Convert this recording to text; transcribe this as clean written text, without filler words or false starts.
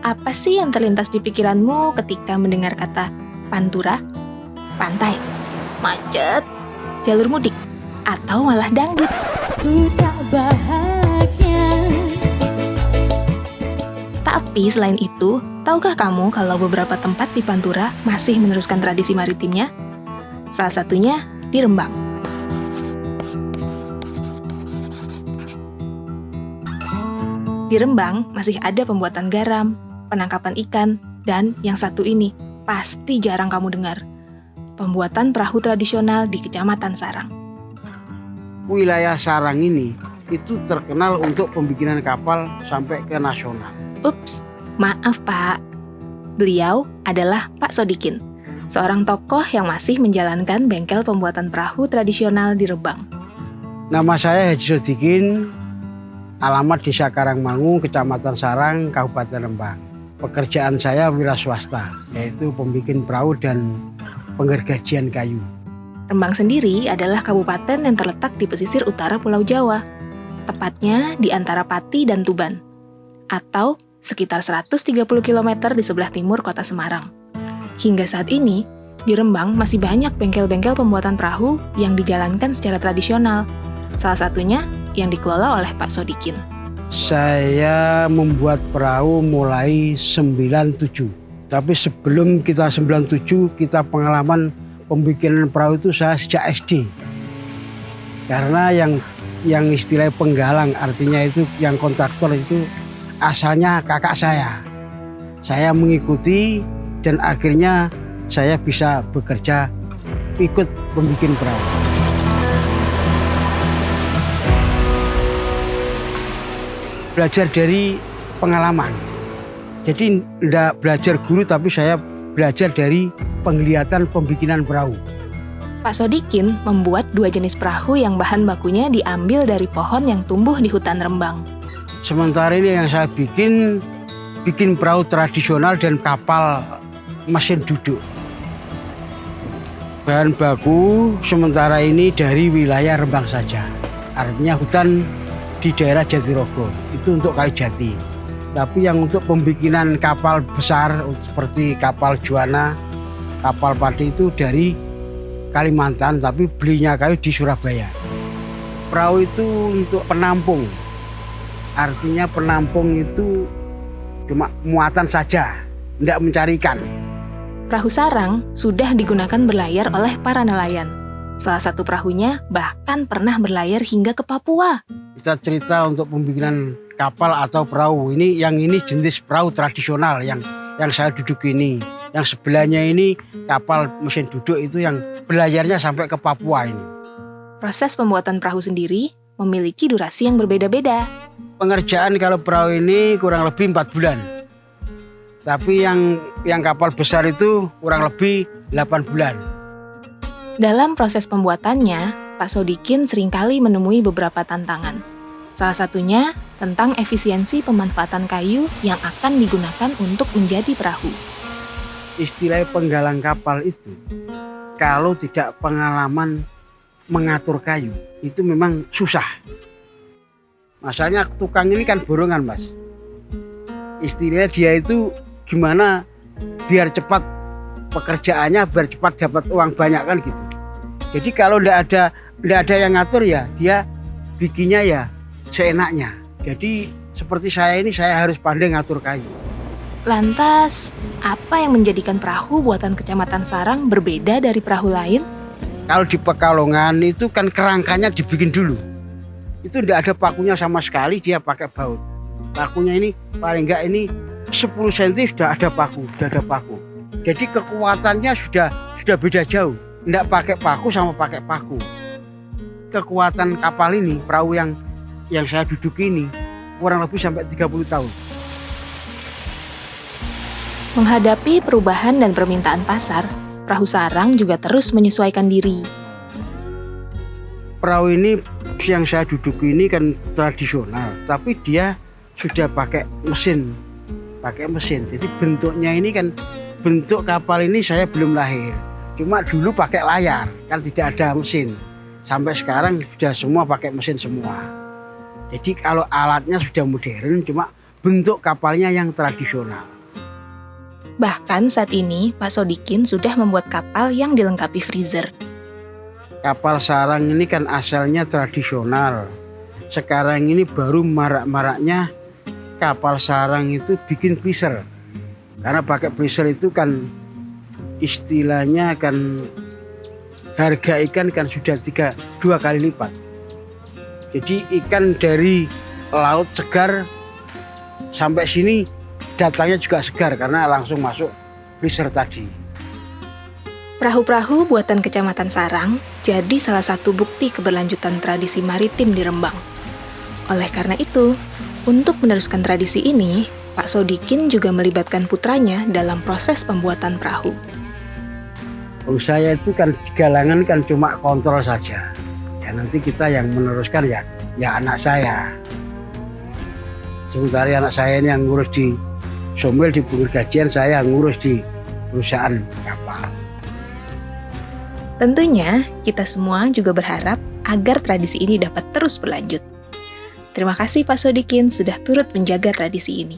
Apa sih yang terlintas di pikiranmu ketika mendengar kata pantura? Pantai, macet, jalur mudik, atau malah dangdut? Ku tak bahagia. Tapi selain itu, tahukah kamu kalau beberapa tempat di Pantura masih meneruskan tradisi maritimnya? Salah satunya di Rembang. Di Rembang masih ada pembuatan garam, penangkapan ikan, dan yang satu ini pasti jarang kamu dengar. Pembuatan perahu tradisional di Kecamatan Sarang. Wilayah Sarang ini itu terkenal untuk pembikinan kapal sampai ke nasional. Ups, maaf Pak. Beliau adalah Pak Sodikin, seorang tokoh yang masih menjalankan bengkel pembuatan perahu tradisional di Rembang. Nama saya Haji Sodikin, alamat Desa Karangmangu, Kecamatan Sarang, Kabupaten Rembang. Pekerjaan saya wira swasta, yaitu pembikin perahu dan penggergajian kayu. Rembang sendiri adalah kabupaten yang terletak di pesisir utara Pulau Jawa, tepatnya di antara Pati dan Tuban, atau sekitar 130 km di sebelah timur kota Semarang. Hingga saat ini, di Rembang masih banyak bengkel-bengkel pembuatan perahu yang dijalankan secara tradisional, salah satunya yang dikelola oleh Pak Sodikin. Saya membuat perahu mulai 97. Tapi sebelum kita 97, kita pengalaman pembikinan perahu itu saya sejak SD. Karena yang istilah penggalang, artinya itu yang kontraktor itu asalnya kakak saya. Saya mengikuti dan akhirnya saya bisa bekerja ikut pembikin perahu. Belajar dari pengalaman. Jadi tidak belajar guru tapi saya belajar dari penglihatan pembikinan perahu. Pak Sodikin membuat 2 jenis perahu yang bahan bakunya diambil dari pohon yang tumbuh di hutan Rembang. Sementara ini yang saya bikin perahu tradisional dan kapal mesin duduk. Bahan baku sementara ini dari wilayah Rembang saja. Artinya hutan di daerah Jatirogo, itu untuk kayu jati. Tapi yang untuk pembikinan kapal besar seperti kapal Juana, kapal Pati itu dari Kalimantan, tapi belinya kayu di Surabaya. Perahu itu untuk penampung. Artinya penampung itu cuma muatan saja, tidak mencari ikan. Perahu Sarang sudah digunakan berlayar oleh para nelayan. Salah satu perahunya bahkan pernah berlayar hingga ke Papua. Kita cerita untuk pembikinan kapal atau perahu. Yang ini jenis perahu tradisional yang saya duduk ini. Yang sebelahnya ini kapal mesin duduk itu yang berlayarnya sampai ke Papua ini. Proses pembuatan perahu sendiri memiliki durasi yang berbeda-beda. Pengerjaan kalau perahu ini kurang lebih 4 bulan. Tapi yang kapal besar itu kurang lebih 8 bulan. Dalam proses pembuatannya, Pak Sodikin seringkali menemui beberapa tantangan. Salah satunya tentang efisiensi pemanfaatan kayu yang akan digunakan untuk menjadi perahu. Istilah penggalang kapal itu, kalau tidak pengalaman mengatur kayu, itu memang susah. Masalahnya tukang ini kan borongan, Mas. Istilahnya dia itu gimana biar cepat pekerjaannya, biar cepat dapat uang banyak kan gitu. Jadi kalau tidak ada yang ngatur ya, dia bikinnya ya seenaknya. Jadi seperti saya ini, saya harus pandai ngatur kayu. Lantas, apa yang menjadikan perahu buatan Kecamatan Sarang berbeda dari perahu lain? Kalau di Pekalongan itu kan kerangkanya dibikin dulu. Itu tidak ada pakunya sama sekali, dia pakai baut. Pakunya ini paling enggak ini 10 cm sudah ada paku, Jadi kekuatannya sudah beda jauh. Tidak pakai paku sama pakai paku. Kekuatan kapal ini, perahu yang saya duduk ini, kurang lebih sampai 30 tahun. Menghadapi perubahan dan permintaan pasar, perahu Sarang juga terus menyesuaikan diri. Perahu ini yang saya duduk ini kan tradisional, tapi dia sudah pakai mesin. Jadi bentuknya ini kan, bentuk kapal ini saya belum lahir. Cuma dulu pakai layar, kan tidak ada mesin. Sampai sekarang sudah semua pakai mesin semua. Jadi kalau alatnya sudah modern, cuma bentuk kapalnya yang tradisional. Bahkan saat ini, Pak Sodikin sudah membuat kapal yang dilengkapi freezer. Kapal sarang ini kan asalnya tradisional. Sekarang ini baru marak-maraknya kapal sarang itu bikin freezer. Karena pakai freezer itu kan istilahnya kan harga ikan kan sudah 2 kali lipat. Jadi ikan dari laut segar sampai sini datangnya juga segar karena langsung masuk freezer tadi. Perahu-perahu buatan Kecamatan Sarang jadi salah satu bukti keberlanjutan tradisi maritim di Rembang. Oleh karena itu, untuk meneruskan tradisi ini, Pak Sodikin juga melibatkan putranya dalam proses pembuatan perahu. Saya itu kan di galangan kan cuma kontrol saja. Ya nanti kita yang meneruskan ya anak saya. Sementara anak saya ini yang ngurus di Somel di Bungur Gajian, saya ngurus di perusahaan kapal. Tentunya, kita semua juga berharap agar tradisi ini dapat terus berlanjut. Terima kasih Pak Sodikin sudah turut menjaga tradisi ini.